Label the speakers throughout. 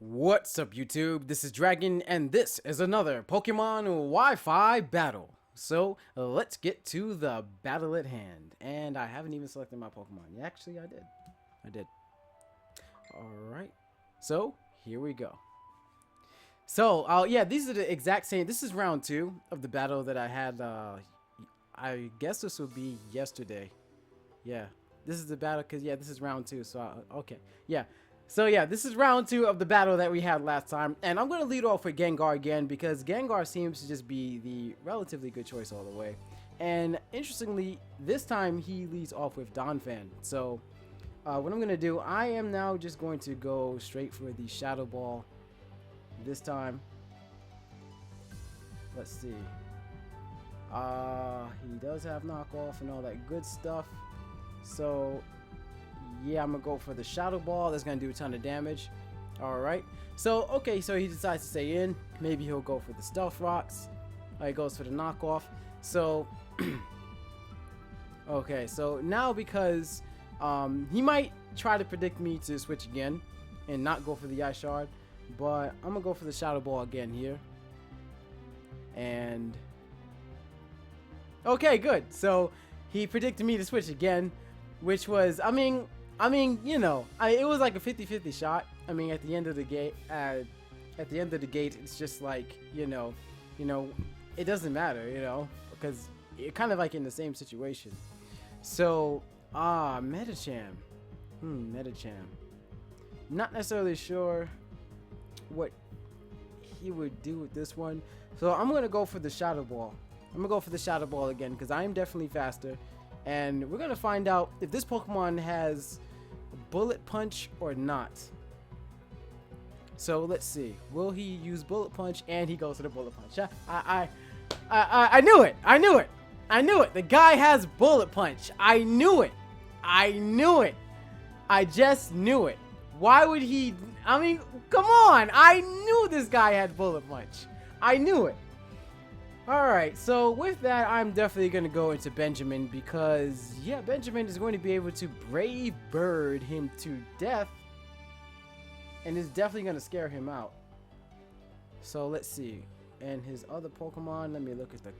Speaker 1: What's up, YouTube? This is Dragon, and this is another Pokemon Wi-Fi battle. So, let's get to the battle at hand. And I haven't even selected my Pokemon. Yeah, actually, I did. Alright. So, here we go. So, yeah, these are the exact same. This is round 2 of the battle that I had, I guess this would be yesterday. Yeah, this is the battle, because, yeah, this is round 2, so, okay. Yeah. So yeah, this is round 2 of the battle that we had last time, and I'm going to lead off with Gengar again because Gengar seems to just be the relatively good choice all the way. And interestingly, this time he leads off with Donphan. So what I'm going to do, I am now just going to go straight for the Shadow Ball this time. Let's see. He does have knockoff and all that good stuff. So yeah, I'm gonna go for the Shadow Ball. That's gonna do a ton of damage. Alright. So, okay, so he decides to stay in. Maybe he'll go for the Stealth Rocks. He goes for the knockoff. So, okay, so now because he might try to predict me to switch again and not go for the Ice Shard. But I'm gonna go for the Shadow Ball again here. And okay, good. So, he predicted me to switch again, which was, I mean, you know, it was like a 50-50 shot. I mean, at the end of the gate, it's just like, you know, it doesn't matter, you know, because you're kind of like in the same situation. So, Medicham. Medicham. Not necessarily sure what he would do with this one. So I'm going to go for the Shadow Ball. I'm going to go for the Shadow Ball again because I am definitely faster. And we're going to find out if this Pokemon has Bullet Punch or not. So let's see. Will he use Bullet Punch? And he goes to the Bullet Punch. I knew it. I knew it. The guy has Bullet Punch. I knew it. I just knew it. Why would he? I mean, come on. I knew this guy had Bullet Punch. I knew it. Alright, so with that, I'm definitely going to go into Benjamin because, yeah, Benjamin is going to be able to Brave Bird him to death. And is definitely going to scare him out. So let's see. And his other Pokemon, let me look at the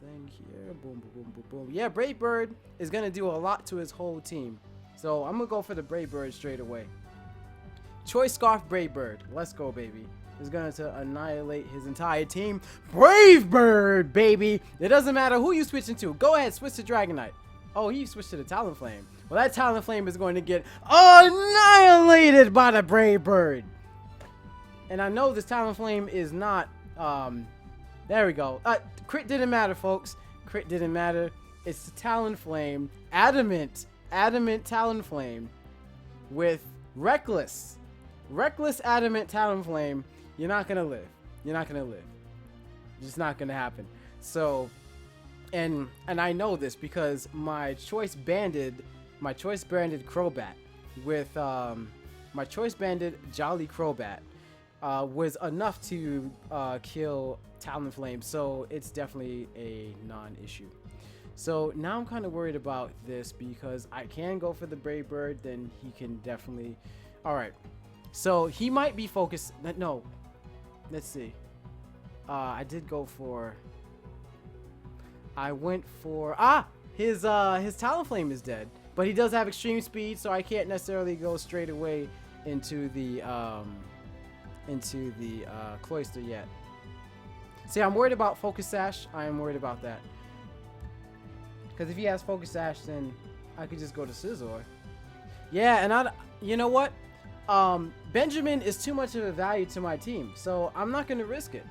Speaker 1: thing here. Boom, boom, boom, boom, boom. Yeah, Brave Bird is going to do a lot to his whole team. So I'm going to go for the Brave Bird straight away. Choice Scarf Brave Bird. Let's go, baby. Is going to annihilate his entire team. Brave Bird, baby. It doesn't matter who you switch into. Go ahead, switch to Dragonite. Oh, he switched to the Talonflame. Well, that Talonflame is going to get annihilated by the Brave Bird. And I know this Talonflame is not, there we go. Crit didn't matter, folks. Crit didn't matter. It's the Talonflame, adamant Talonflame with Reckless adamant Talonflame. You're not gonna live. It's just not gonna happen. So, and I know this because my choice banded Crobat with my choice banded Jolly Crobat was enough to kill Talonflame. So it's definitely a non-issue. So now I'm kind of worried about this because I can go for the Brave Bird. Then he can definitely. All right. So he might be focused. No. Let's see. I went for his Talonflame is dead, but he does have extreme speed, so I can't necessarily go straight away into the Cloyster yet. See, I'm worried about Focus Sash. I am worried about that because if he has Focus Sash, then I could just go to Scizor. Yeah, and you know what? Benjamin is too much of a value to my team, so I'm not going to risk it.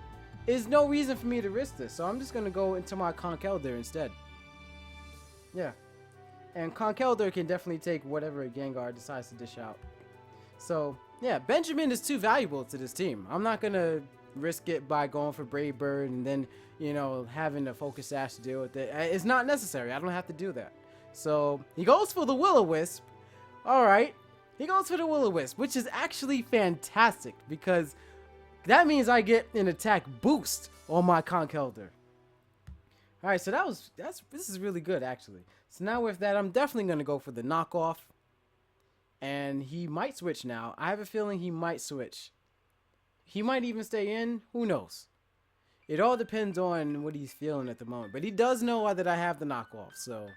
Speaker 1: There's no reason for me to risk this, so I'm just going to go into my Conkeldurr instead. Yeah. And Conkeldurr can definitely take whatever Gengar decides to dish out. So, yeah, Benjamin is too valuable to this team. I'm not going to risk it by going for Brave Bird and then, you know, having to Focus Sash to deal with it. It's not necessary. I don't have to do that. So, he goes for the Will-O-Wisp. Alright. He goes for the Will-O-Wisp, which is actually fantastic because that means I get an attack boost on my Conkeldurr. All right, so this is really good actually. So now with that, I'm definitely going to go for the knockoff. And he might switch now. I have a feeling he might switch. He might even stay in. Who knows? It all depends on what he's feeling at the moment. But he does know that I have the knockoff. So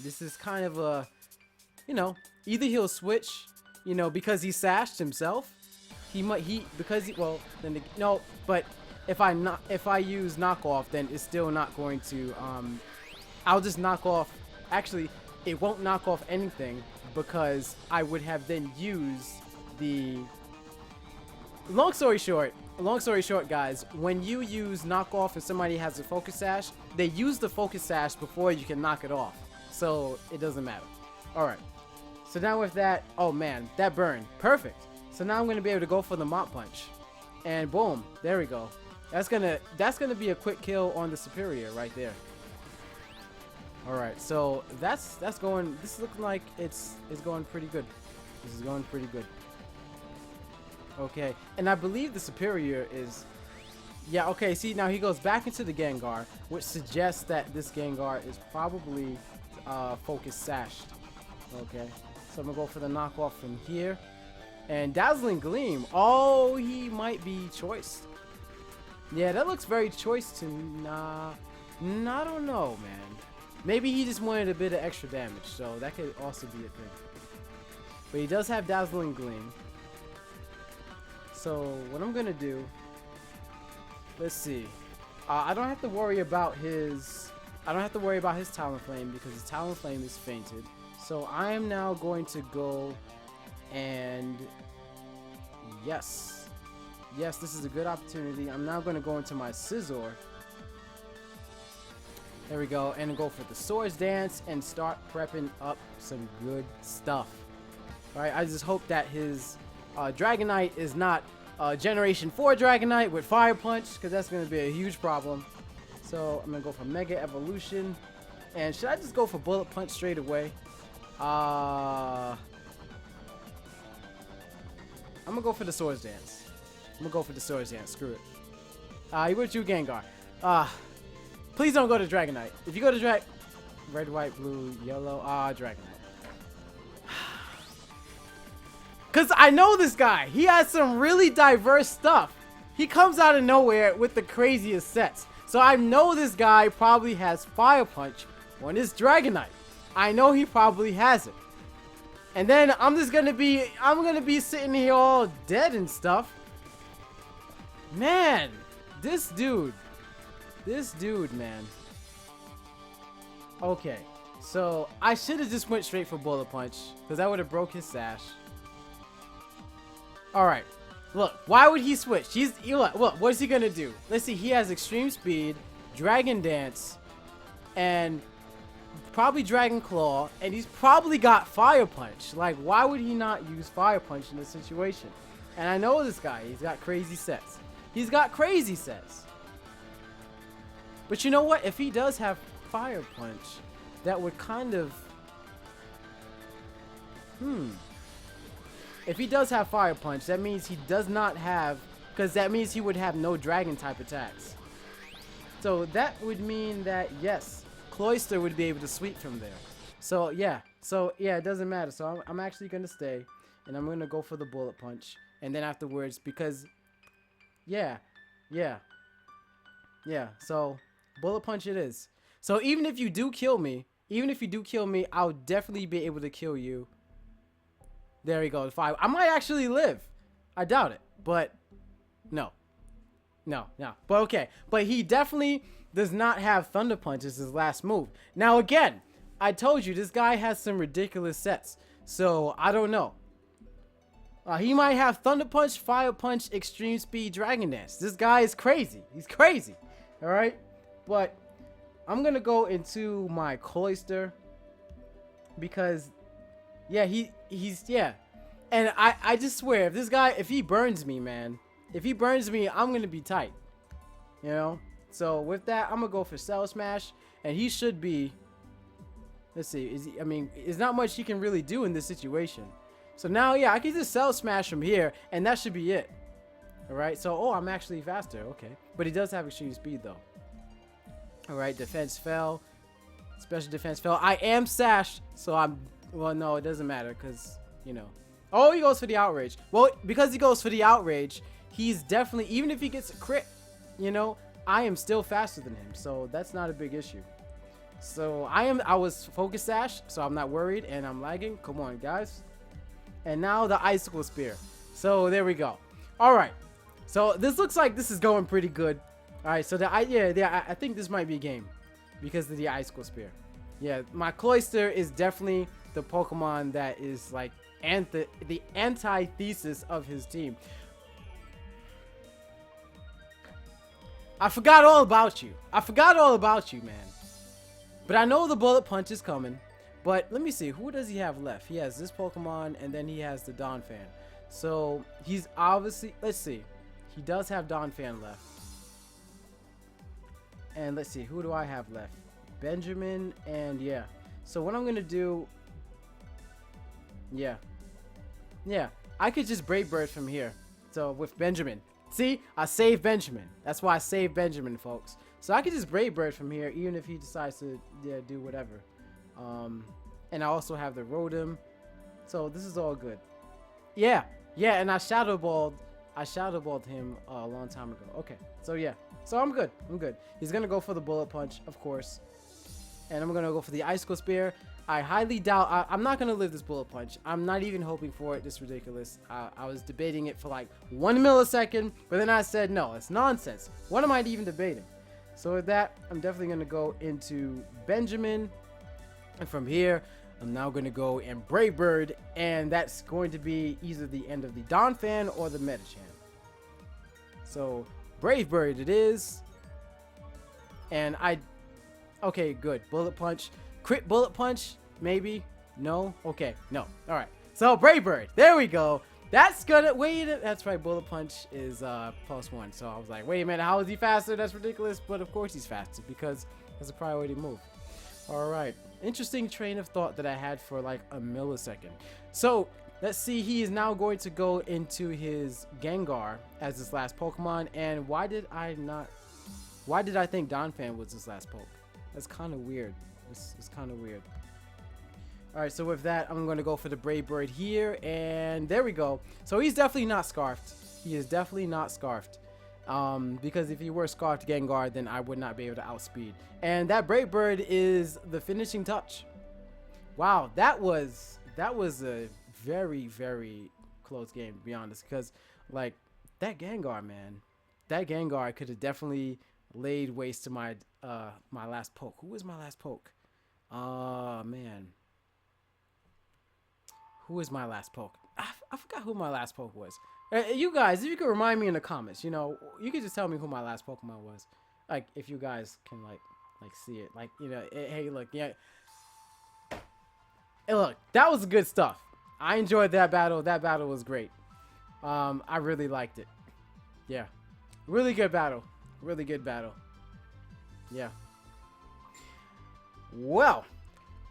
Speaker 1: this is kind of a, you know, either he'll switch, you know, because he sashed himself. No, but if I use knockoff, then it's still not going to, I'll just knock off. Actually, it won't knock off anything because I would have then used the, long story short, guys, when you use knockoff and somebody has a focus sash, they use the focus sash before you can knock it off. So it doesn't matter. Alright. So now with that, oh man, that burned. Perfect. So now I'm gonna be able to go for the mop punch. And boom, there we go. That's gonna be a quick kill on the superior right there. Alright, so that's going, this is looking like it's going pretty good. This is going pretty good. Okay, and I believe the superior is, yeah, okay, see, now he goes back into the Gengar, which suggests that this Gengar is probably focus sashed. Okay, so I'm gonna go for the knockoff from here. And Dazzling Gleam, oh, he might be choiced. Yeah, that looks very choice to me. Nah, I don't know, man. Maybe he just wanted a bit of extra damage, so that could also be a thing. But he does have Dazzling Gleam. So what I'm gonna do, let's see. I don't have to worry about his Talonflame because his Talonflame is fainted. So I am now going to go and yes, this is a good opportunity. I'm now going to go into my Scizor. There we go, and go for the Swords Dance and start prepping up some good stuff. All right, I just hope that his Dragonite is not Generation 4 Dragonite with Fire Punch, because that's going to be a huge problem. So I'm going to go for Mega Evolution. And should I just go for Bullet Punch straight away? I'm going to go for the Swords Dance. Screw it. He went to Gengar. Please don't go to Dragonite. If you go to Red, White, Blue, Yellow, Dragonite. Because I know this guy. He has some really diverse stuff. He comes out of nowhere with the craziest sets. So I know this guy probably has Fire Punch on his Dragonite. I know he probably has it. And then I'm gonna be sitting here all dead and stuff. Man, this dude, man. Okay, so I should have just went straight for Bullet Punch because that would have broke his sash. Alright, look, why would he switch? Look, what is he gonna do? Let's see, he has Extreme Speed, Dragon Dance, and probably Dragon Claw, and he's probably got Fire Punch. Like, why would he not use Fire Punch in this situation? And I know this guy, he's got crazy sets. But you know what? If he does have Fire Punch, that would kind of... If he does have Fire Punch, that means he does not have... Because that means he would have no Dragon type attacks. So that would mean that, yes, Cloyster would be able to sweep from there. So yeah, it doesn't matter. So I'm actually going to stay. And I'm going to go for the Bullet Punch. And then afterwards, because... Yeah. So Bullet Punch it is. So even if you do kill me, I'll definitely be able to kill you. There we go. 5. I might actually live. I doubt it, but no. But okay. But he definitely does not have Thunder Punch as his last move. Now again, I told you this guy has some ridiculous sets. So I don't know. He might have Thunder Punch, Fire Punch, Extreme Speed, Dragon Dance. This guy is crazy. He's crazy. Alright? But I'm going to go into my Cloyster. Because, yeah, yeah. And I just swear, if this guy, if he burns me, man. If he burns me, I'm going to be tight. You know? So, with that, I'm going to go for Cell Smash. And he should be... Let's see. There's not much he can really do in this situation. So now, yeah, I can just Cell Smash from here, and that should be it. Alright, so, I'm actually faster. Okay. But he does have Extreme Speed, though. Alright, Defense fell. Special Defense fell. I am sashed, so I'm Well, no, it doesn't matter because, you know. Oh, he goes for the outrage. Well, because he goes for the outrage, he's definitely, even if he gets a crit, you know, I am still faster than him. So that's not a big issue. So I was focus sash, so I'm not worried, and I'm lagging. Come on, guys. And now the icicle spear. So there we go. All right. So this looks like this is going pretty good. All right. So I think this might be a game because of the icicle spear. Yeah, my Cloyster is definitely the Pokemon that is like the antithesis of his team. I forgot all about you. I forgot all about you, man. But I know the Bullet Punch is coming. But let me see. Who does he have left? He has this Pokemon, and then he has the Donphan. So he's obviously... Let's see. He does have Donphan left. And let's see. Who do I have left? Benjamin, and yeah. So what I'm going to do... Yeah. I could just Brave Bird from here. So with Benjamin. See? I saved Benjamin. That's why I saved Benjamin, folks. So I could just Brave Bird from here, even if he decides to do whatever. And I also have the Rotom. So this is all good. Yeah, and I Shadow Balled him a long time ago. Okay, so yeah. So I'm good. He's gonna go for the Bullet Punch, of course. And I'm gonna go for the Icicle Spear. I highly doubt I'm not gonna live this Bullet Punch. I'm not even hoping for it. It's ridiculous. I was debating it for like 1 millisecond, but then I said no, it's nonsense. What am I even debating? So with that, I'm definitely gonna go into Benjamin. And from here, I'm now going to go and Brave Bird, and that's going to be either the end of the Donphan or the Metachan. So, Brave Bird it is. And okay, good. Bullet Punch. Crit Bullet Punch, maybe? No? Okay, no. Alright. So, Brave Bird. There we go. That's gonna, that's right, Bullet Punch is +1. So, I was like, wait a minute, how is he faster? That's ridiculous. But, of course, he's faster because that's a priority move. Alright. Interesting train of thought that I had for like a millisecond. So let's see, he is now going to go into his Gengar as his last Pokemon. And why did I think Donphan was his last poke? That's kind of weird. It's kind of weird. Alright, so with that, I'm going to go for the Brave Bird here. And there we go. So he's definitely not Scarfed. He is definitely not Scarfed. Because if he were Scarfed Gengar, then I would not be able to outspeed. And that Brave Bird is the finishing touch. Wow, that was a very, very close game, to be honest. Because, like, that Gengar, man. That Gengar could have definitely laid waste to my my last poke. Who was my last poke? Man. Who was my last poke? I forgot who my last poke was. You guys, if you could remind me in the comments, you know, you could just tell me who my last Pokemon was. Like, if you guys can, like see it. Like, you know, hey, look, yeah. Hey, look, that was good stuff. I enjoyed that battle. That battle was great. I really liked it. Yeah. Really good battle. Really good battle. Yeah. Well,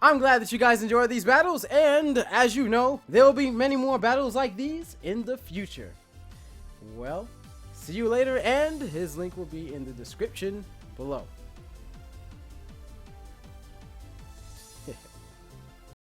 Speaker 1: I'm glad that you guys enjoyed these battles, and as you know, there will be many more battles like these in the future. Well, see you later, and his link will be in the description below.